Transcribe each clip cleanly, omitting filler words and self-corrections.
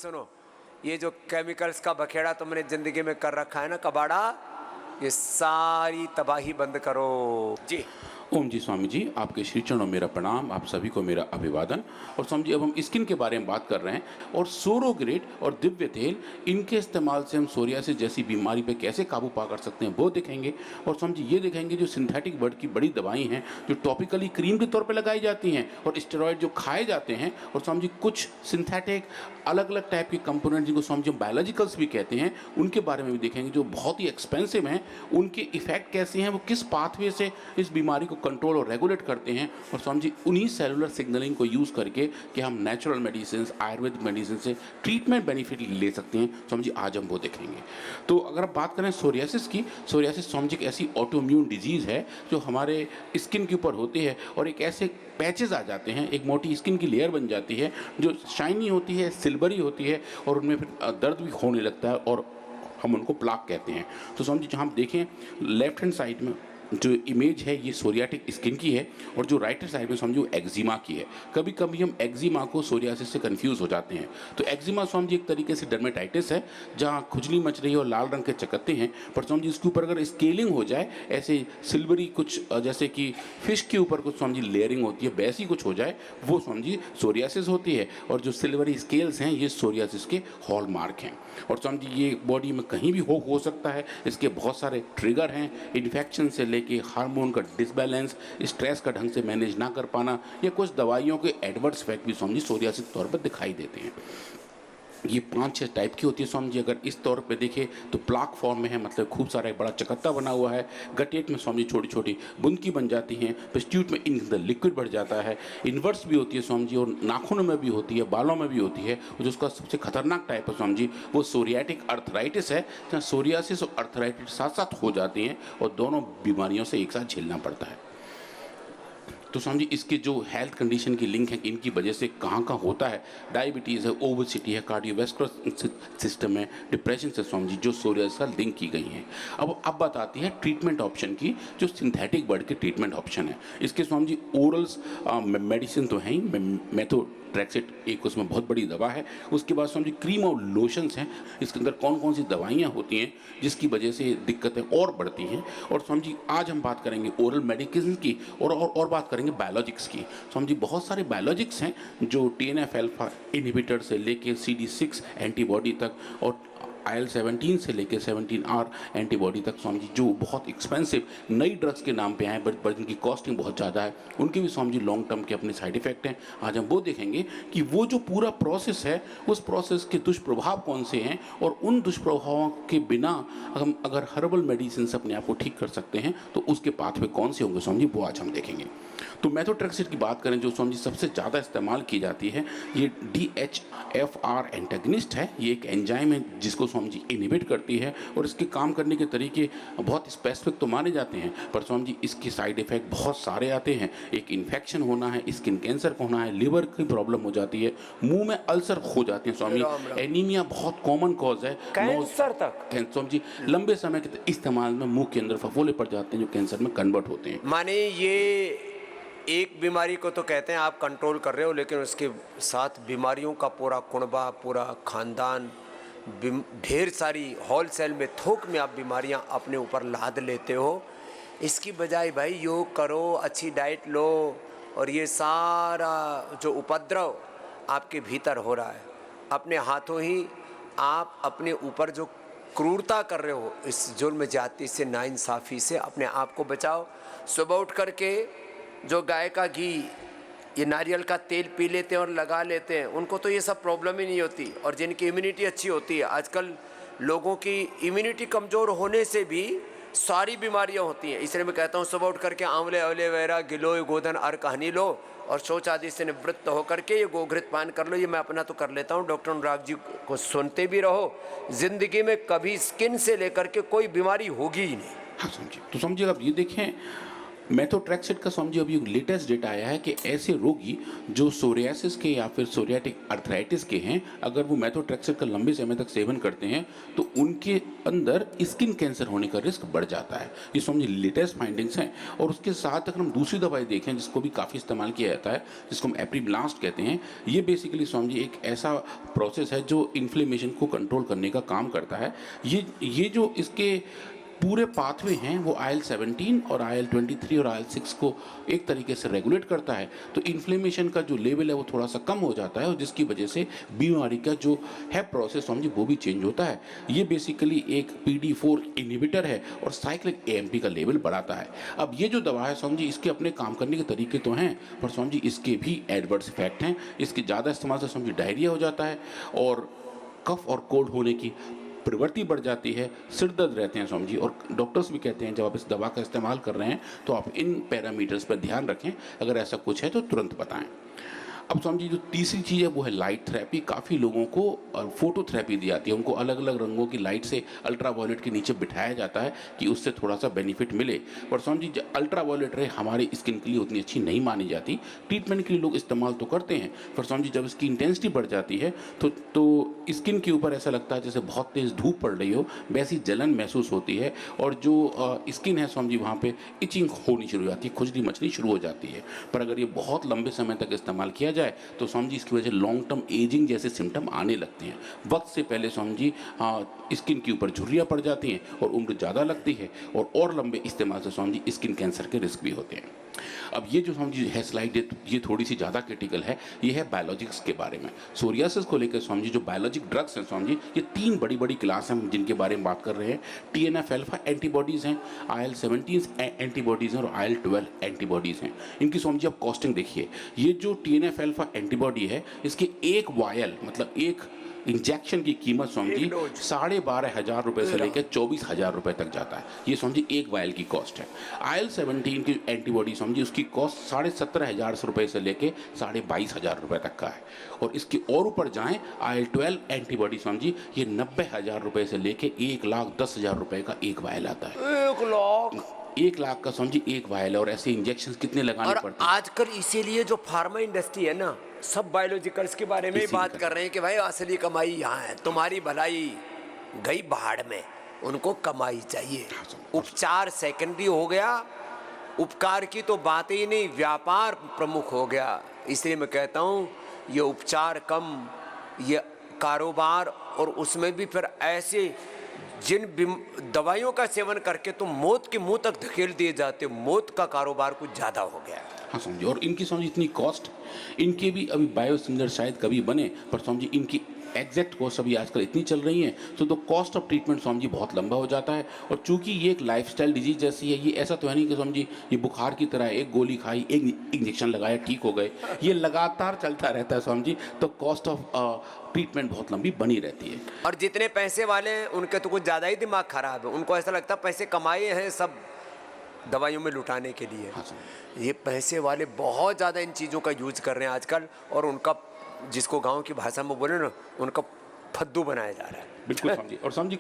सुनो, ये जो केमिकल्स का बखेड़ा तुमने जिंदगी में कर रखा है ना कबाड़ा, ये सारी तबाही बंद करो जी। ओम जी स्वामी जी, आपके श्री चरणों मेरा प्रणाम, आप सभी को मेरा अभिवादन। और स्वामी जी, अब हम स्किन के बारे में बात कर रहे हैं और सोरोग्रेट और दिव्य तेल, इनके इस्तेमाल से हम सोरियासिस जैसी बीमारी पे कैसे काबू पा कर सकते हैं वो देखेंगे। और स्वामी जी ये देखेंगे जो सिंथेटिक वर्ड की बड़ी दवाई हैं जो टॉपिकली क्रीम के तौर पर लगाई जाती हैं और स्टेरॉयड जो खाए जाते हैं, और स्वामी जी कुछ सिंथेटिक अलग अलग टाइप के कंपोनेंट जिनको स्वामी जी बायोलॉजिकल्स भी कहते हैं, उनके बारे में भी देखेंगे जो बहुत ही एक्सपेंसिव हैं, उनके इफेक्ट कैसे हैं, वो किस पाथवे से इस बीमारी को कंट्रोल और रेगुलेट करते हैं। और स्वामी जी उन्हीं सेलुलर सिग्नलिंग को यूज़ करके कि हम नेचुरल मेडिसिन, आयुर्वेदिक मेडिसिन से ट्रीटमेंट बेनिफिट ले सकते हैं, स्वामी जी आज हम वो देखेंगे। तो अगर आप बात करें सोरियासिस की, सोरियासिस स्वामी जी एक ऐसी ऑटोइम्यून डिजीज़ है जो हमारे स्किन के ऊपर होती है और एक ऐसे पैचेस आ जाते हैं, एक मोटी स्किन की लेयर बन जाती है जो शाइनी होती है, सिल्वरी होती है और उनमें फिर दर्द भी होने लगता है और हम उनको प्लाक कहते हैं। तो समझिए जहाँ हम देखें लेफ्ट हैंड साइड में जो इमेज है ये सोरियाटिक स्किन की है और जो राइट साइड में समझो एक्जिमा की है। कभी कभी हम एक्जिमा को सोरियासिस से कंफ्यूज हो जाते हैं। तो एक्जिमा समझिए एक तरीके से डर्मेटाइटिस है जहाँ खुजली मच रही है और लाल रंग के चकत्ते हैं, पर समझिए इसके ऊपर अगर स्केलिंग हो जाए, ऐसे सिल्वरी कुछ जैसे कि फिश के ऊपर कुछ समझिए लेयरिंग होती है, वैसी कुछ हो जाए, वो समझिए सोरियासिस होती है। और जो सिल्वरी स्केल्स हैं ये सोरियासिस के हॉलमार्क हैं। और समझिए ये बॉडी में कहीं भी हो सकता है। इसके बहुत सारे ट्रिगर हैं, इन्फेक्शन से लेके हार्मोन का डिसबैलेंस, स्ट्रेस का ढंग से मैनेज ना कर पाना, या कुछ दवाइयों के एडवर्स इफेक्ट भी समझिए सोरियासिस तौर पर दिखाई देते हैं। ये 5-6 टाइप की होती है स्वामी जी। अगर इस तौर पे देखें तो प्लाक फॉर्म में है, मतलब खूब सारा एक बड़ा चकत्ता बना हुआ है। गटेट में स्वामी जी छोटी छोटी बुंदकी बन जाती हैं। पिस्ट्यूट में इन द लिक्विड बढ़ जाता है। इन्वर्स भी होती है स्वामी जी, और नाखूनों में भी होती है, बालों में भी होती है। और जो उसका सबसे खतरनाक टाइप है स्वामी जी वो सोरियाटिक अर्थराइटिस है, जहाँ सोरियासिस और अर्थराइटिस साथ साथ हो जाती हैं और दोनों बीमारियों से एक साथ झेलना पड़ता है। तो समझिए इसके जो हेल्थ कंडीशन की लिंक है इनकी वजह से कहाँ कहाँ होता है, डायबिटीज़ है, ओबेसिटी है, कार्डियोवैस्कुलर सिस्टम है, डिप्रेशन से समझिए जो सोरियासिस का लिंक की गई हैं। अब बात आती है ट्रीटमेंट ऑप्शन की, जो सिंथेटिक वर्ड के ट्रीटमेंट ऑप्शन है। इसके समझिए ओरल्स मेडिसिन तो हैं ही, मेथोट्रेक्सेट एक उसमें बहुत बड़ी दवा है। उसके बाद समझिए क्रीम और लोशंस हैं। इसके अंदर कौन कौन सी दवाइयाँ होती हैं जिसकी वजह से दिक्कतें और बढ़ती हैं। और समझिए आज हम बात करेंगे ओरल मेडिकेशन की और बात करेंगे बायोलॉजिक्स की। समझिए बहुत सारे बायोलॉजिक्स हैं जो TNF अल्फा इनहिबिटर से लेके CD6 एंटीबॉडी तक और IL-17 से लेके 17R एंटीबॉडी तक स्वामी जी जो बहुत एक्सपेंसिव नई ड्रग्स के नाम पे आए, बट जिनकी कॉस्टिंग बहुत ज़्यादा है, उनके भी स्वामी जी लॉन्ग टर्म के अपने साइड इफेक्ट हैं। आज हम वो देखेंगे कि वो जो पूरा प्रोसेस है उस प्रोसेस के दुष्प्रभाव कौन से हैं और उन दुष्प्रभावों के बिना हम अगर हर्बल मेडिसिन से अपने आप को ठीक कर सकते हैं तो उसके पाथवे कौन से होंगे स्वामी जी वो आज हम देखेंगे। तो मेथोट्रेक्सेट की बात करें जो स्वामी जी सबसे ज़्यादा इस्तेमाल की जाती है, ये DHFR एंटेगनिस्ट है। ये एक एंजाइम है जिसको स्वामी जी इनहिबिट करती है और इसके काम करने के तरीके बहुत स्पेसिफिक तो माने जाते हैं, पर स्वामी जी इसके साइड इफेक्ट बहुत सारे आते हैं। एक इन्फेक्शन होना है, स्किन कैंसर होना है, लिवर की प्रॉब्लम हो जाती है, मुंह में अल्सर हो जाते हैं स्वामी, एनीमिया बहुत कॉमन कॉज है, कैंसर तक स्वामी जी लंबे समय के इस्तेमाल में मुंह के अंदर फफोले पड़ जाते हैं जो कैंसर में कन्वर्ट होते हैं। माने ये एक बीमारी को तो कहते हैं आप कंट्रोल कर रहे हो, लेकिन उसके साथ बीमारियों का पूरा कुनबा, पूरा खानदान, ढेर सारी होलसेल में, थोक में आप बीमारियां अपने ऊपर लाद लेते हो। इसकी बजाय भाई योग करो, अच्छी डाइट लो, और ये सारा जो उपद्रव आपके भीतर हो रहा है, अपने हाथों ही आप अपने ऊपर जो क्रूरता कर रहे हो, इस जुल्म जाति से, नाइंसाफ़ी से अपने आप को बचाओ। सुबह उठ करके जो गाय का घी, ये नारियल का तेल पी लेते हैं और लगा लेते हैं, उनको तो ये सब प्रॉब्लम ही नहीं होती। और जिनकी इम्यूनिटी अच्छी होती है, आजकल लोगों की इम्यूनिटी कमज़ोर होने से भी सारी बीमारियां होती हैं। इसलिए मैं कहता हूँ सुबह उठ करके आंवले एलोवेरा गिलोय गोधन अर्क हनी लो और शौच आदि से निवृत्त होकर के ये गोघृत पान कर लो। ये मैं अपना तो कर लेता हूँ, डॉक्टर अनुराग जी को सुनते भी रहो। ज़िंदगी में कभी स्किन से लेकर के कोई बीमारी होगी ही नहीं। हाँ समझिए। तो समझिए आप ये देखें मेथोट्रेक्सेट का समझिए अभी लेटेस्ट डेटा आया है कि ऐसे रोगी जो सोरियासिस के या फिर सोरियाटिक अर्थराइटिस के हैं, अगर वो मेथोट्रेक्सेट का लंबे समय तक सेवन करते हैं तो उनके अंदर स्किन कैंसर होने का रिस्क बढ़ जाता है। ये समझिए लेटेस्ट फाइंडिंग्स हैं। और उसके साथ अगर हम दूसरी दवाई देखें जिसको भी काफ़ी इस्तेमाल किया जाता है, जिसको हम एप्रीब्लास्ट कहते हैं, ये बेसिकली समझिए एक ऐसा प्रोसेस है जो इन्फ्लेमेशन को कंट्रोल करने का काम करता है। ये जो इसके पूरे पाथवे हैं वो IL-17 और IL-23 और IL-6 को एक तरीके से रेगुलेट करता है, तो इन्फ्लेमेशन का जो लेवल है वो थोड़ा सा कम हो जाता है और जिसकी वजह से बीमारी का जो है प्रोसेस समझिए वो भी चेंज होता है। ये बेसिकली एक PD4 इनहिबिटर है और साइक्लिक AMP का लेवल बढ़ाता है। अब ये जो दवा है समझिए इसके अपने काम करने के तरीके तो हैं, पर समझिए इसके भी एडवर्स इफेक्ट हैं। इसके ज़्यादा इस्तेमाल से समझिए डायरिया हो जाता है और कफ और कोल्ड होने की प्रवृत्ति बढ़ जाती है, सिर दर्द रहते हैं समझिए। और डॉक्टर्स भी कहते हैं जब आप इस दवा का इस्तेमाल कर रहे हैं तो आप इन पैरामीटर्स पर ध्यान रखें, अगर ऐसा कुछ है तो तुरंत बताएं। अब समझिए जो तीसरी चीज़ है वो है लाइट थेरेपी। काफ़ी लोगों को फोटोथेरेपी दी जाती है, उनको अलग अलग रंगों की लाइट से अल्ट्रावायलेट के नीचे बिठाया जाता है कि उससे थोड़ा सा बेनिफिट मिले। पर समझिए अल्ट्रावायलेट रे हमारी स्किन के लिए उतनी अच्छी नहीं मानी जाती। ट्रीटमेंट के लिए लोग इस्तेमाल तो करते हैं, पर समझिए जब इसकी इंटेंसिटी बढ़ जाती है तो स्किन के ऊपर ऐसा लगता है जैसे बहुत तेज़ धूप पड़ रही हो, वैसी जलन महसूस होती है और जो स्किन है समझिए वहाँ पे इचिंग होनी शुरू हो जाती है, खुजली मचनी शुरू हो जाती है। पर अगर ये बहुत लंबे समय तक इस्तेमाल किया जाए तो समझिए इसकी वजह से लॉन्ग टर्म एजिंग जैसे सिम्टम आने लगते हैं। वक्त से पहले समझिए स्किन के ऊपर झुर्रियाँ पड़ जाती हैं और उम्र ज़्यादा लगती है और लंबे इस्तेमाल से समझिए स्किन कैंसर के रिस्क भी होते हैं। अब ये जो समझिए है स्लाइड ये थोड़ी सी ज़्यादा क्रिटिकल है, ये है बायोलॉजिक्स के बारे में। सोरियासिस को लेकर समझिए जो बायोलॉजिक ड्रग्स हैं समझिए ये तीन बड़ी बड़ी क्लास हैं जिनके बारे में बात कर रहे हैं। TNF अल्फा एंटीबॉडीज़ हैं, IL-17 एंटीबॉडीज़ हैं और IL-12 एंटीबॉडीज़ हैं। इनकी समझिए आप कॉस्टिंग देखिए, ये जो TNF अल्फा एंटीबॉडी है इसके एक वायल मतलब एक इंजेक्शन की कीमत समझिए 12,500 रुपये से लेकर 24,000 रुपये तक जाता है। ये समझिए एक वायल की कॉस्ट है। IL-17 की एंटीबॉडी समझिए उसकी कॉस्ट 17,500 रुपये से लेकर 22,500 रुपये तक का है। और इसके और ऊपर जाएं IL-12 एंटीबॉडी समझिए ये 90,000 रुपये से लेकर 1,10,000 रुपये का एक वायल आता है। 1 लाख का समझिए एक वायल है। और ऐसे इंजेक्शन कितने लगाने पड़ते हैं आजकल। इसीलिए जो फार्मा इंडस्ट्री है ना, सब बायोलॉजिकल्स के बारे में ही बात कर रहे हैं कि भाई असली कमाई यहाँ है, तुम्हारी भलाई गई भाड़ में, उनको कमाई चाहिए। उपचार सेकेंडरी हो गया, उपकार की तो बात ही नहीं, व्यापार प्रमुख हो गया। इसलिए मैं कहता हूँ ये उपचार कम, ये कारोबार, और उसमें भी फिर ऐसे जिन दवाइयों का सेवन करके तुम मौत के मुंह तक धकेल दिए जाते हो, मौत का कारोबार कुछ ज़्यादा हो गया है। हाँ समझिए। और इनकी समझिए इतनी कॉस्ट, इनके भी अभी बायोसिमिलर शायद कभी बने, पर समझिए इनकी एग्जैक्ट कॉस्ट अभी आजकल इतनी चल रही है तो कॉस्ट ऑफ ट्रीटमेंट समझिए बहुत लंबा हो जाता है। और चूंकि ये एक लाइफस्टाइल डिजीज जैसी है, ये ऐसा तो है नहीं कि समझिए ये बुखार की तरह है, एक गोली खाई एक इंजेक्शन लगाया ठीक हो गए, ये लगातार चलता रहता है समझिए, तो कॉस्ट ऑफ ट्रीटमेंट बहुत लंबी बनी रहती है। और जितने पैसे वाले हैं उनके तो कुछ ज़्यादा ही दिमाग खराब है, उनको ऐसा लगता है पैसे कमाए हैं सब दवाइयों में लुटाने के लिए। हाँ ये पैसे वाले बहुत ज़्यादा इन चीज़ों का यूज़ कर रहे हैं आजकल, और उनका जिसको गांव की भाषा में बोले ना, उनका फद्दू बनाया जा रहा है। बिल्कुल समझिए। और समझिए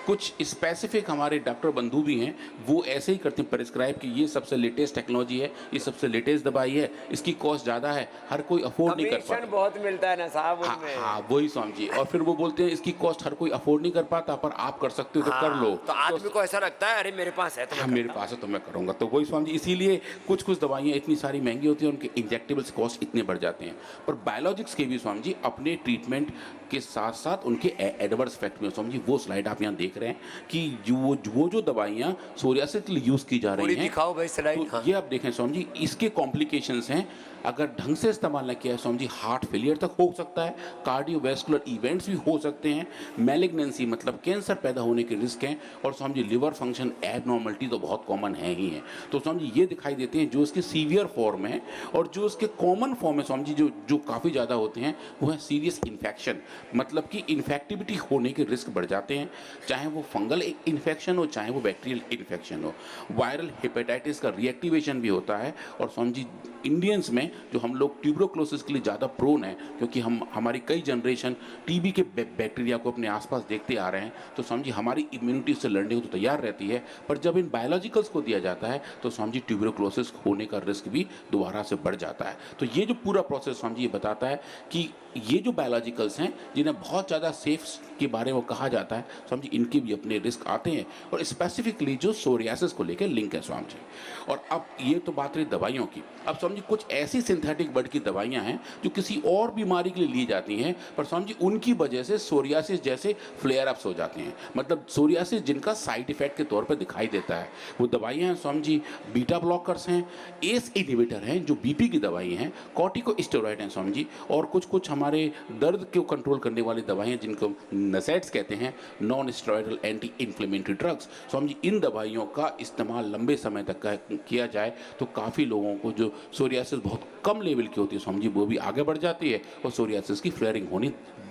कुछ स्पेसिफिक हमारे डॉक्टर बंधु भी हैं, वो ऐसे ही करते हैं प्रिस्क्राइब कि ये सबसे लेटेस्ट टेक्नोलॉजी है, ये सबसे लेटेस्ट दवाई है, इसकी कॉस्ट ज़्यादा है, हर कोई अफोर्ड नहीं कर पाता। बहुत मिलता है ना साहब उनमें। हाँ वही समझिए। और फिर वो बोलते हैं इसकी कॉस्ट हर कोई अफोर्ड नहीं कर पाता, पर आप कर सकते हो तो कर लो। तो आदमी को ऐसा लगता है अरे मेरे पास है तो हाँ मेरे पास है तो मैं करूँगा, तो वही समझिए। इसीलिए कुछ दवाइयाँ इतनी सारी महंगी होती हैं, उनके इंजेक्टेबल्स कॉस्ट इतने बढ़ जाते हैं। पर बायोलॉजिक्स के भी समझिए अपने ट्रीटमेंट के साथ साथ उनके एडवर्स इफेक्ट में समझिए, वो स्लाइड आप यहाँ देख रहे हैं कि वो जो दवाइयाँ सोरियासिस के लिए यूज़ की जा रही हैं, दिखाओ भाई स्लाइड। तो ये आप देखें समझिए इसके कॉम्प्लिकेशंस हैं, अगर ढंग से इस्तेमाल न किया समझिए हार्ट फेलियर तक हो सकता है, कार्डियोवैस्कुलर इवेंट्स भी हो सकते हैं, मैलिग्नेंसी मतलब कैंसर पैदा होने के रिस्क हैं, और समझिए लिवर फंक्शन एबनॉर्मलिटी तो बहुत कॉमन है ही है। तो समझिए ये दिखाई देते हैं जो इसके सीवियर फॉर्म है, और जो इसके कॉमन फॉर्म है समझिए जो काफ़ी ज़्यादा होते हैं वो है सीरियस इन्फेक्शन, मतलब कि इन्फेक्टिविटी होने होने के रिस्क बढ़ जाते हैं, चाहे वो फंगल इन्फेक्शन हो, चाहे वो बैक्टीरियल इन्फेक्शन हो। वायरल हेपेटाइटिस का रीएक्टिवेशन भी होता है। और समझिए इंडियंस में जो हम लोग ट्यूबरोक्लोसिस के लिए ज़्यादा प्रोन है, क्योंकि हमारी कई जनरेशन टीबी के बैक्टीरिया को अपने आसपास देखते आ रहे हैं, तो समझिए हमारी इम्यूनिटी से लड़ने को तो तैयार रहती है, पर जब इन बायोलॉजिकल्स को दिया जाता है तो समझिए ट्यूबरोक्लोसिस होने का रिस्क भी दोबारा से बढ़ जाता है। तो ये जो पूरा प्रोसेस समझिए बताता है कि ये जो बायोलॉजिकल्स हैं जिन्हें बहुत ज़्यादा सेफ के बारे में कहा जाता है, समझिए इनके भी अपने रिस्क आते हैं, और स्पेसिफिकली जो सोरियासिस को लेकर लिंक है समझिए। और अब ये तो बात रही दवाइयों की, अब समझिए कुछ ऐसी सिंथेटिक बड की दवाइयां हैं जो किसी और बीमारी के लिए ली जाती हैं, पर समझिए उनकी वजह से सोरियासिस जैसे फ्लेयर अप्स हो जाते हैं, मतलब सोरियासिस जिनका साइड इफेक्ट के तौर पर दिखाई देता है। वो दवाइयां हैं समझिए बीटा ब्लॉकर्स हैं, एस इनहिबिटर हैं जो बीपी की दवाई हैं, कॉर्टिकोस्टेरॉइड हैं समझिए, और कुछ हमारे दर्द को कंट्रोल करने वाली दवाइयां जिनको नसेट्स कहते हैं, non steroidal anti inflammatory drugs. समझिए इन दवाइयों का इस्तेमाल लंबे समय तक किया जाए तो काफ़ी लोगों को जो सोरियासिस बहुत कम लेवल की होती है समझिए वो भी आगे बढ़ जाती है और सोरियासिस की फ्लेयरिंग होनी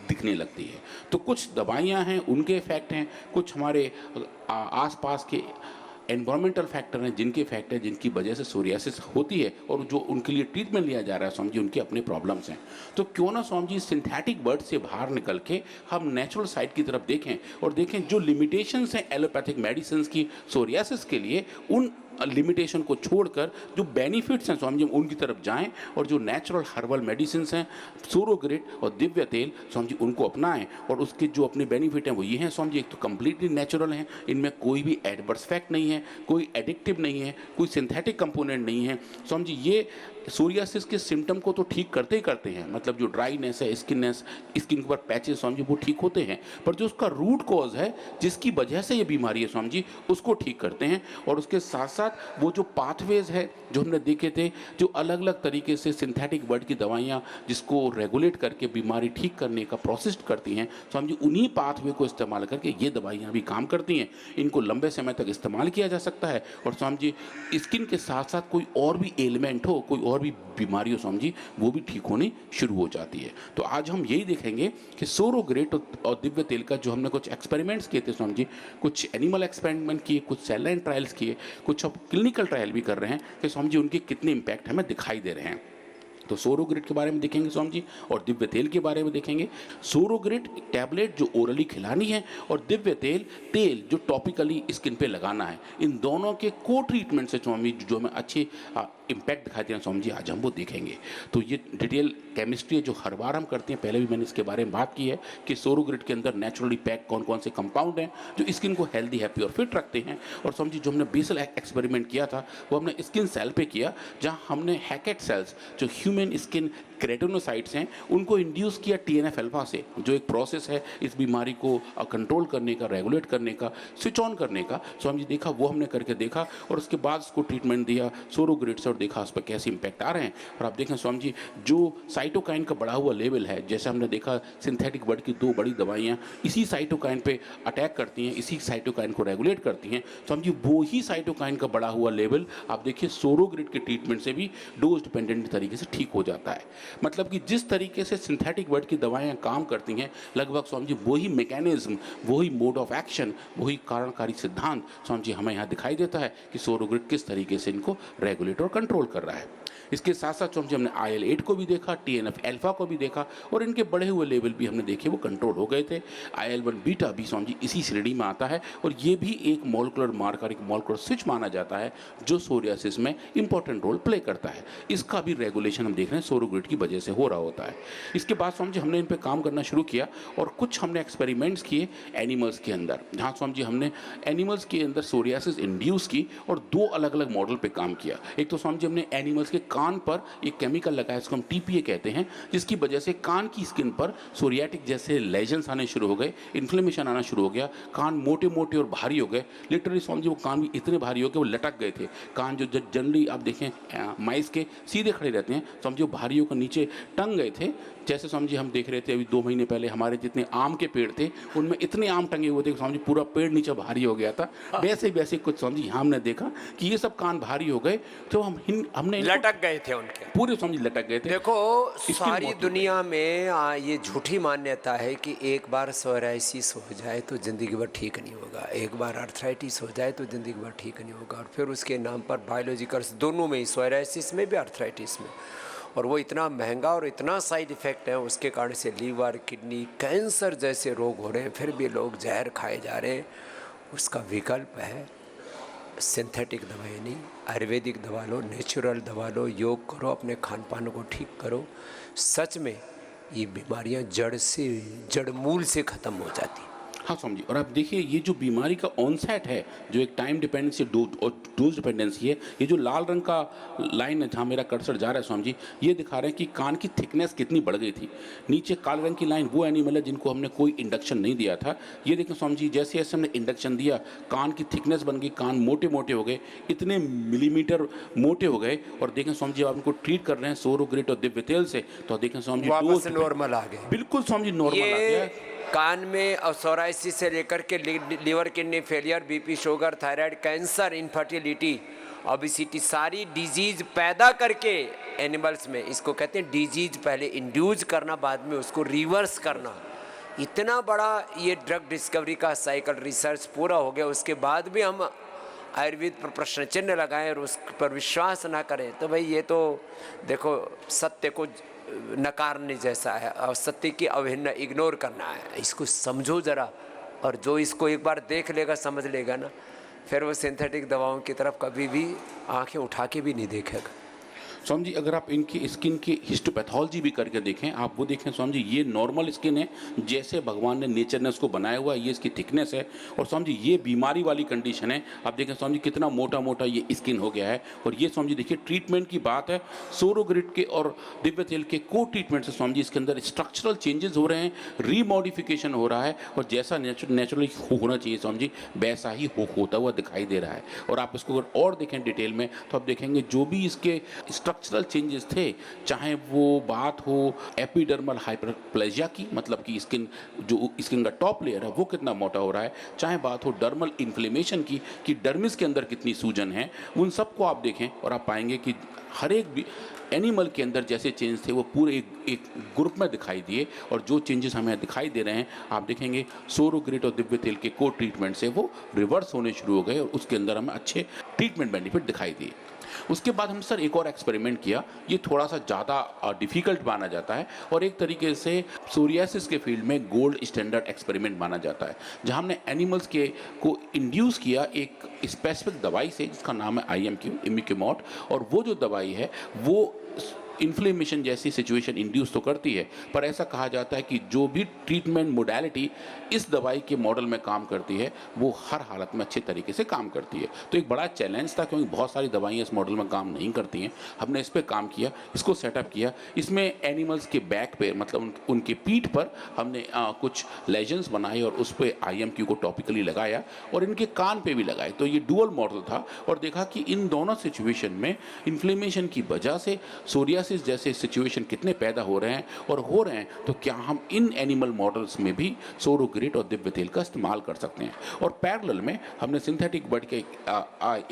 दिखने लगती है। तो कुछ दवाइयां हैं उनके इफेक्ट हैं, कुछ हमारे आसपास के एनवायरमेंटल फैक्टर हैं जिनके फैक्टर जिनकी वजह से सोरियासिस होती है, और जो उनके लिए ट्रीटमेंट लिया जा रहा है समझिए उनके अपने प्रॉब्लम्स हैं। तो क्यों ना समझिए सिंथेटिक बर्ड से बाहर निकल के हम नेचुरल साइड की तरफ देखें और देखें जो लिमिटेशंस हैं एलोपैथिक मेडिसिन की सोरियासिस के लिए, उन लिमिटेशन को छोड़कर जो बेनिफिट्स हैं समझिए उनकी तरफ जाएं, और जो नेचुरल हर्बल मेडिसिन हैं सोरोग्रेट और दिव्य तेल समझिए उनको अपनाएं। और उसके जो अपने बेनिफिट हैं वो ये हैं समझिए, एक तो कम्प्लीटली नेचुरल हैं, इनमें कोई भी एडवर्स इफेक्ट नहीं है, कोई एडिक्टिव नहीं है, कोई सिंथेटिक कंपोनेंट नहीं है समझिए। ये सोरियासिस के सिम्टम को तो ठीक करते ही करते हैं, मतलब जो ड्राइनेस है, स्किन के ऊपर पैचेस समझिए वो ठीक होते हैं, पर जो उसका रूट कॉज है जिसकी वजह से ये बीमारी है समझिए उसको ठीक करते हैं। और उसके साथ साथ वो जो पाथवेज है जो हमने देखे थे, जो अलग अलग तरीके से सिंथेटिक बर्ड की दवाइयाँ जिसको रेगुलेट करके बीमारी ठीक करने का प्रोसेस करती हैं समझिए, उन्हीं पाथवे को इस्तेमाल करके ये दवाइयाँ भी काम करती हैं। इनको लंबे समय तक इस्तेमाल किया जा सकता है, और समझिए स्किन के साथ साथ कोई और भी एलिमेंट हो, कोई और भी बीमारी हो समझिए वो भी ठीक होनी शुरू हो जाती है। तो आज हम यही देखेंगे कि सोरोग्रेट और दिव्य तेल का जो हमने कुछ एक्सपेरिमेंट्स किए थे समझिए, कुछ एनिमल एक्सपेरिमेंट किए, कुछ सेल लाइन ट्रायल्स किए, कुछ अब क्लिनिकल ट्रायल भी कर रहे हैं कि समझिए उनके कितने इम्पैक्ट हमें दिखाई दे रहे हैं। तो सोरोग्रेट के बारे में देखेंगे स्वामी जी, और दिव्य तेल के बारे में देखेंगे। सोरोग्रेट टैबलेट जो ओरली खिलानी है, और दिव्य तेल तेल जो टॉपिकली स्किन पे लगाना है, इन दोनों के को ट्रीटमेंट से स्वामी जो हमें अच्छे इम्पैक्ट दिखाते हैं स्वामी जी, आज हम वो देखेंगे। तो ये डिटेल केमिस्ट्री है जो हर बार हम करते हैं, पहले भी मैंने इसके बारे में बात की है कि सोरोग्रेट के अंदर नेचुरली पैक कौन कौन से कंपाउंड हैं जो स्किन को हेल्दी, हैप्पी और फिट रखते हैं। और समझिए जो हमने बेसल एक्सपेरिमेंट किया था वो हमने स्किन सेल पे किया, जहाँ हमने हैकेट सेल्स जो ह्यूमन स्किन केराटिनोसाइट्स हैं उनको इंड्यूस किया TNF अल्फा से, जो एक प्रोसेस है इस बीमारी को कंट्रोल करने का, रेगुलेट करने का, स्विच ऑन करने का। सो हमने देखा, वो हमने करके देखा, और उसके बाद उसको ट्रीटमेंट दिया सोरोग्रेट से और देखा उस पर कैसे इंपैक्ट आ रहे हैं। और आप देखें स्वामी जी, जो साइटोकाइन का बढ़ा हुआ लेवल है, जैसे हमने देखा सिंथेटिक बर्ड की 2 बड़ी दवाइयाँ इसी साइटोकाइन पे अटैक करती हैं, इसी साइटोकाइन को रेगुलेट करती हैं समझी, वो ही साइटोकाइन का बढ़ा हुआ लेवल आप देखिए सोरोग्रेट के ट्रीटमेंट से भी डोज डिपेंडेंट तरीके से ठीक हो जाता है। मतलब कि जिस तरीके से सिंथेटिक बर्ड की दवाएं काम करती हैं, लगभग स्वामी जी वही मैकेनिज्म, वही मोड ऑफ एक्शन, वही कारणकारी सिद्धांत स्वामी जी हमें यहाँ दिखाई देता है कि सोरोग्रेट किस तरीके से इनको रेगुलेट और कंट्रोल कर रहा है। इसके साथ साथ स्वामी जी हमने IL-8 को भी देखा, TNF अल्फा को भी देखा, और इनके बढ़े हुए लेवल भी हमने देखे, वो कंट्रोल हो गए थे। IL-1 बीटा भी स्वामी जी इसी श्रेणी में आता है, और ये भी एक मॉलिक्यूलर मार्कर, एक मॉलिक्यूलर स्विच माना जाता है जो सोरियासिस में इंपॉर्टेंट रोल प्ले करता है। इसका भी रेगुलेशन हम देख रहे हैं सोरोग्रेट की वजह से हो रहा होता है। इसके बाद स्वामी जी हमने इन पर काम करना शुरू किया, और कुछ हमने एक्सपेरिमेंट्स किए एनिमल्स के अंदर, जहाँ स्वामी जी हमने एनिमल्स के अंदर सोरियासिस इंड्यूस की और 2 अलग अलग मॉडल पे काम किया। एक तो स्वामी जी हमने एनिमल्स के कान पर एक केमिकल लगाया, इसको हम TPA कहते हैं, जिसकी वजह से कान की स्किन पर सोरियाटिक जैसे लेजन्स आने शुरू हो गए, इन्फ्लेमेशन आना शुरू हो गया, कान मोटे मोटे और भारी हो गए। लिटरली स्वामी जी वो कान भी इतने भारी हो गए वो लटक गए थे। कान जो जनरली आप देखें माइस के सीधे खड़े रहते हैं, समझो भारी होकर नीचे टंग गए थे। जैसे समझिए हम देख रहे थे अभी 2 महीने पहले हमारे जितने आम के पेड़ थे उनमें इतने आम टंगे हुए थे, समझिए पूरा पेड़ नीचे भारी हो गया था। वैसे वैसे कुछ समझिए हमने देखा कि ये सब कान भारी हो गए, तो हमने इनको लटक गए थे उनके। पूरे समझिए लटक गए थे। देखो इसके सारी मोटिव दुनिया में ये झूठी मान्यता है कि एक बार सोराइसिस हो जाए तो ज़िंदगी भर ठीक नहीं होगा, एक बार आर्थराइटिस हो जाए तो ज़िंदगी भर ठीक नहीं होगा, और फिर उसके नाम पर बायोलॉजिकल्स दोनों में ही, सोराइसिस में भी आर्थराइटिस में, और वो इतना महंगा और इतना साइड इफ़ेक्ट है उसके कारण से लीवर, किडनी, कैंसर जैसे रोग हो रहे हैं, फिर भी लोग जहर खाए जा रहे हैं। उसका विकल्प है सिंथेटिक दवाई नहीं, आयुर्वेदिक दवा लो, नेचुरल दवा लो, योग करो, अपने खान पान को ठीक करो। सच में ये बीमारियां जड़ मूल से ख़त्म हो जाती। हाँ समझिए। और आप देखिए ये जो बीमारी का ऑनसेट है, जो एक टाइम डिपेंडेंसी डोज डिपेंडेंसी है, ये जो लाल रंग का लाइन है जहाँ मेरा कर्सर जा रहा है स्वामी जी, ये दिखा रहे हैं कि कान की थिकनेस कितनी बढ़ गई थी। नीचे काले रंग की लाइन वो एनिमल है जिनको हमने कोई इंडक्शन नहीं दिया था। ये देखें स्वामी जी, जैसे जैसे हमने इंडक्शन दिया कान की थिकनेस बन गई, कान मोटे मोटे हो गए, इतने मिलीमीटर मोटे हो गए। और देखें स्वामी जी आप इनको ट्रीट कर रहे हैं सोरोग्रेट और दिव्य तेल से, तो देखें स्वामी जी वापस नॉर्मल आ गए। बिल्कुल स्वामी जी नॉर्मल आ गया। कान में सोराइसिस से लेकर के liver, kidney failure, BP, sugar, thyroid, cancer, infertility, obesity, सारी डिजीज पैदा करके एनिमल्स में, इसको कहते हैं डिजीज पहले इंड्यूस करना, बाद में उसको रिवर्स करना। इतना बड़ा ये ड्रग डिस्कवरी का साइकिल रिसर्च पूरा हो गया, उसके बाद भी हम आयुर्वेद पर प्रश्न चिन्ह लगाएं और उस पर विश्वास ना करें, तो भाई ये तो देखो सत्य को नकारने जैसा है और सत्य की अवहेलना, इग्नोर करना है। इसको समझो ज़रा, और जो इसको एक बार देख लेगा, समझ लेगा ना, फिर वो सिंथेटिक दवाओं की तरफ कभी भी आंखें उठा के भी नहीं देखेगा। स्वामी जी अगर आप इनकी स्किन की हिस्टोपैथोलॉजी भी करके देखें, आप वो देखें स्वामी जी, ये नॉर्मल स्किन है जैसे भगवान ने नेचर ने उसको बनाया हुआ है, ये इसकी थिकनेस है। और स्वामी जी ये बीमारी वाली कंडीशन है, आप देखें स्वामी जी कितना मोटा मोटा ये स्किन हो गया है। और ये स्वामी जी देखिए ट्रीटमेंट की बात है, सोरोग्रिड के और दिव्य तेल के को ट्रीटमेंट से स्वामी जी इसके अंदर स्ट्रक्चरल चेंजेस हो रहे हैं, रीमॉडिफिकेशन हो रहा है, और जैसा नेचुरली होना चाहिए स्वामी जी वैसा ही होता हुआ दिखाई दे रहा है। और आप इसको अगर और देखें डिटेल में तो आप देखेंगे जो भी इसके स्ट्रक्चरल चेंजेस थे, चाहे वो बात हो एपिडर्मल हाइपरप्लेजिया की, मतलब कि स्किन का टॉप लेयर है वो कितना मोटा हो रहा है, चाहे बात हो डर्मल इन्फ्लेमेशन की कि डर्मिस के अंदर कितनी सूजन है, उन सबको आप देखें और आप पाएंगे कि हर एक एनिमल के अंदर जैसे चेंज थे वो पूरे एक ग्रुप में दिखाई दिए। और जो चेंजेस हमें दिखाई दे रहे हैं आप देखेंगे सोरोग्रिड और दिव्य तेल के को ट्रीटमेंट से वो रिवर्स होने शुरू हो गए और उसके अंदर हमें अच्छे ट्रीटमेंट बेनिफिट दिखाई दिए। उसके बाद हम सर एक और एक्सपेरिमेंट किया, ये थोड़ा सा ज़्यादा डिफ़िकल्ट माना जाता है और एक तरीके से सोरियासिस के फील्ड में गोल्ड स्टैंडर्ड एक्सपेरिमेंट माना जाता है, जहां हमने एनिमल्स को इंड्यूस किया एक स्पेसिफिक दवाई से जिसका नाम है IMQ, इमिक्यूमॉट। और वो जो दवाई है वो इन्फ्लेमेशन जैसी सिचुएशन इंड्यूस तो करती है, पर ऐसा कहा जाता है कि जो भी ट्रीटमेंट मोडालिटी इस दवाई के मॉडल में काम करती है वो हर हालत में अच्छे तरीके से काम करती है। तो एक बड़ा चैलेंज था क्योंकि बहुत सारी दवाइयाँ इस मॉडल में काम नहीं करती हैं। हमने इस पर काम किया, इसको सेटअप किया। इसमें एनिमल्स के बैक पे मतलब उनके पीठ पर हमने कुछ लेजन्स बनाए और उस पर IMQ को टॉपिकली लगाया और इनके कान पे भी लगाए। तो ये डुअल मॉडल था और देखा कि इन दोनों सिचुएशन में इन्फ्लेमेशन की वजह से सोरियासिस जैसे सिचुएशन कितने पैदा हो रहे हैं और हो रहे हैं, तो क्या हम इन एनिमल मॉडल्स में भी सोरोग्रिड और दिव्य तेल का इस्तेमाल कर सकते हैं। और पैरेलल में हमने सिंथेटिक बर्ड के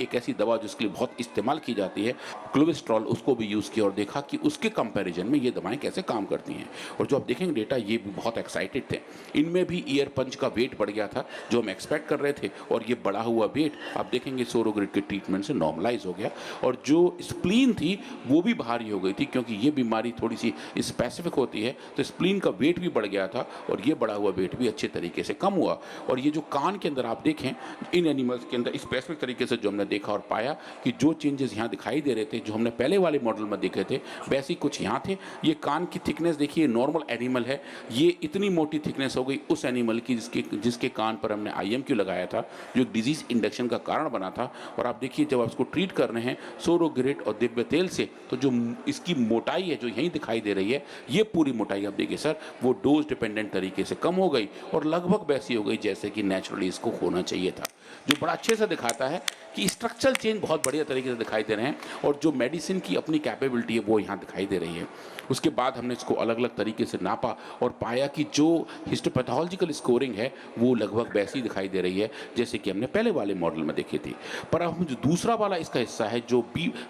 एक ऐसी दवा जिसके लिए बहुत इस्तेमाल की जाती है क्लोविस्ट्रॉल, उसको भी यूज़ किया और देखा कि उसके कंपैरिजन में ये दवाएं कैसे काम करती हैं। और जो आप देखेंगे डेटा ये भी बहुत एक्साइटेड थे, इनमें भी ईयर पंच का वेट बढ़ गया था जो हम एक्सपेक्ट कर रहे थे और ये बढ़ा हुआ वेट आप देखेंगे सोरोग्रिड के ट्रीटमेंट से नॉर्मलाइज हो गया। और जो स्प्लीन थी वो भी भारी हो गई थी क्योंकि ये बीमारी थोड़ी सी स्पेसिफिक होती है, तो स्प्लीन का वेट भी बढ़ गया था और ये बढ़ा हुआ वेट भी अच्छे तरीके से कम हुआ। और ये जो कान के अंदर आप देखें इन एनिमल्स के अंदर स्पेसिफिक तरीके से जो हमने देखा और पाया कि जो चेंजेस यहाँ दिखाई दे रहे थे जो हमने पहले वाले मॉडल में देखे थे वैसे ही कुछ यहाँ थे। ये कान की थिकनेस देखिए, नॉर्मल एनिमल है, ये इतनी मोटी थिकनेस हो गई उस एनिमल की जिसके कान पर हमने IMQ लगाया था जो डिजीज इंडक्शन का कारण बना था। और आप देखिए जब आप इसको ट्रीट कर रहे हैं सोरोग्रिड और दिव्य तेल से, तो जो इसकी मोटाई है जो यहीं दिखाई दे रही है, ये पूरी मोटाई आप देखिए सर वो डोज डिपेंडेंट तरीके से कम हो गई और लगभग वैसी हो गई जैसे कि नेचुरली इसको होना चाहिए था। जो बड़ा अच्छे से दिखाता है कि स्ट्रक्चरल चेंज बहुत बढ़िया तरीके से दिखाई दे रहे हैं और जो मेडिसिन की अपनी कैपेबिलिटी है वो यहाँ दिखाई दे रही है। उसके बाद हमने इसको अलग अलग तरीके से नापा और पाया कि जो हिस्टोपैथोलॉजिकल स्कोरिंग है वो लगभग वैसी दिखाई दे रही है जैसे कि हमने पहले वाले मॉडल में देखी थी। पर अब हम जो दूसरा वाला इसका हिस्सा है जो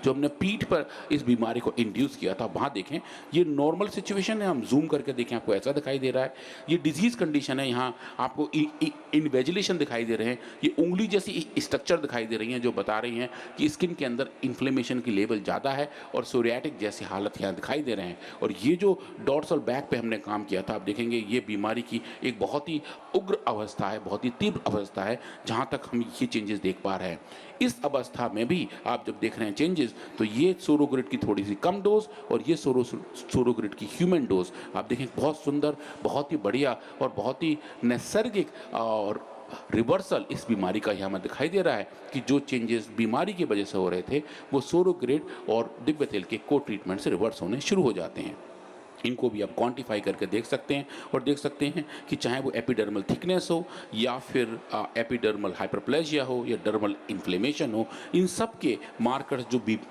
हमने पीठ पर इस बीमारी को इंड्यूस किया था, वहाँ देखें ये नॉर्मल सिचुएशन है। हम जूम करके देखें आपको ऐसा दिखाई दे रहा है। ये डिजीज कंडीशन है, यहाँ आपको इन्वेजिलेशन दिखाई दे रहे हैं, ये उंगली जैसी स्ट्रक्चर दिखाई दे रही हैं जो बता रही हैं कि स्किन के अंदर इन्फ्लेमेशन की लेवल ज़्यादा है और सोरियाटिक जैसी हालत यहाँ दिखाई दे रहे हैं। और ये जो डॉर्सल बैक पे हमने काम किया था, आप देखेंगे ये बीमारी की एक बहुत ही उग्र अवस्था है, बहुत ही तीव्र अवस्था है जहाँ तक हम ये चेंजेस देख पा रहे हैं। इस अवस्था में भी आप जब देख रहे हैं चेंजेस तो ये सोरोग्रिड की थोड़ी सी कम डोज और ये सोरोग्रिड की ह्यूमन डोज आप देखें बहुत सुंदर, बहुत ही बढ़िया और बहुत ही नैसर्गिक और रिवर्सल इस बीमारी का यहाँ में दिखाई दे रहा है कि जो चेंजेस बीमारी की वजह से हो रहे थे वो सोरोग्रिड और दिव्य तेल के को ट्रीटमेंट से रिवर्स होने शुरू हो जाते हैं। इनको भी आप क्वांटिफाई करके देख सकते हैं और देख सकते हैं कि चाहे वो एपिडर्मल थिकनेस हो या फिर एपिडर्मल हाइपरप्लेजिया हो या डर्मल इन्फ्लेमेशन हो, इन सब के मार्कर्स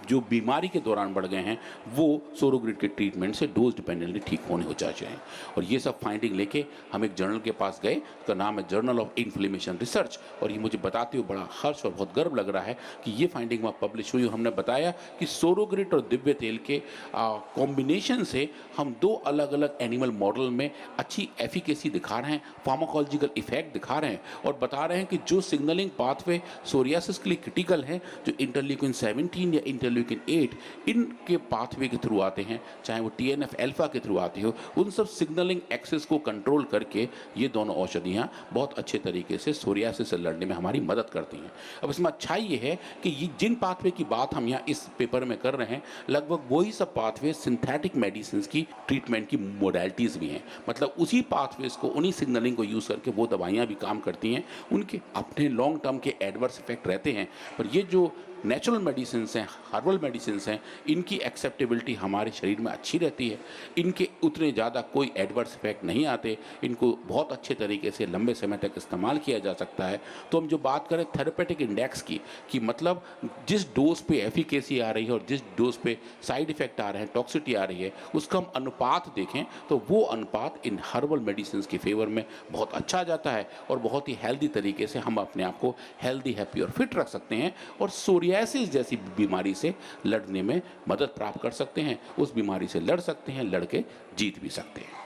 जो बीमारी के दौरान बढ़ गए हैं वो सोरोग्रिड के ट्रीटमेंट से डोज डिपेंडेंटली ठीक होने हो जाते हैं। और ये सब फाइंडिंग लेके हम एक जर्नल के पास गए, उसका नाम है जर्नल ऑफ इन्फ्लेमेशन रिसर्च, और ये मुझे बताते हुए बड़ा हर्ष और बहुत गर्व लग रहा है कि ये फाइंडिंग वहाँ पब्लिश हुई। हमने बताया कि सोरोग्रिड और दिव्य तेल के कॉम्बिनेशन से हम दो अलग अलग एनिमल मॉडल में अच्छी एफिकेसी दिखा रहे हैं, फार्माकोलॉजिकल इफेक्ट दिखा रहे हैं और बता रहे हैं कि जो सिग्नलिंग पाथवे सोरियासिस के लिए क्रिटिकल है, जो इंटरल्यूकिन 17 या इंटरल्यूकिन 8 इनके पाथवे के थ्रू आते हैं, चाहे वो TNF अल्फा के थ्रू आती हो, उन सब सिग्नलिंग एक्सेस को कंट्रोल करके ये दोनों औषधियाँ बहुत अच्छे तरीके से सोरियासिस से लड़ने में हमारी मदद करती हैं। अब इसमें अच्छाई ये है कि ये जिन पाथवे की बात हम यहाँ इस पेपर में कर रहे हैं लगभग वही सब पाथवे सिंथेटिक मेडिसिन की ट्रीटमेंट की मोडेलिटीज़ भी हैं। मतलब उसी पाथवेज को, उन्हीं सिग्नलिंग को यूज़ करके वो दवाइयाँ भी काम करती हैं। उनके अपने लॉन्ग टर्म के एडवर्स इफेक्ट रहते हैं, पर ये जो नेचुरल मेडिसिन हैं, हर्बल मेडिसिन हैं, इनकी एक्सेप्टेबिलिटी हमारे शरीर में अच्छी रहती है। इनके उतने ज़्यादा कोई एडवर्स इफेक्ट नहीं आते, इनको बहुत अच्छे तरीके से लंबे समय तक इस्तेमाल किया जा सकता है। तो हम जो बात करें थेरेपेटिक इंडेक्स की, कि मतलब जिस डोज पे एफिकेसी आ रही है और जिस डोज पे साइड इफेक्ट आ रहे हैं, टॉक्सिटी आ रही है, उसका हम अनुपात देखें तो वो अनुपात इन हर्बल मेडिसिन के फेवर में बहुत अच्छा जाता है और बहुत ही हेल्दी तरीके से हम अपने आप को हेल्दी, हैप्पी और फिट रख सकते हैं और सोरियासिस जैसी बीमारी से लड़ने में मदद प्राप्त कर सकते हैं। उस बीमारी से लड़ सकते हैं, लड़ के जीत भी सकते हैं।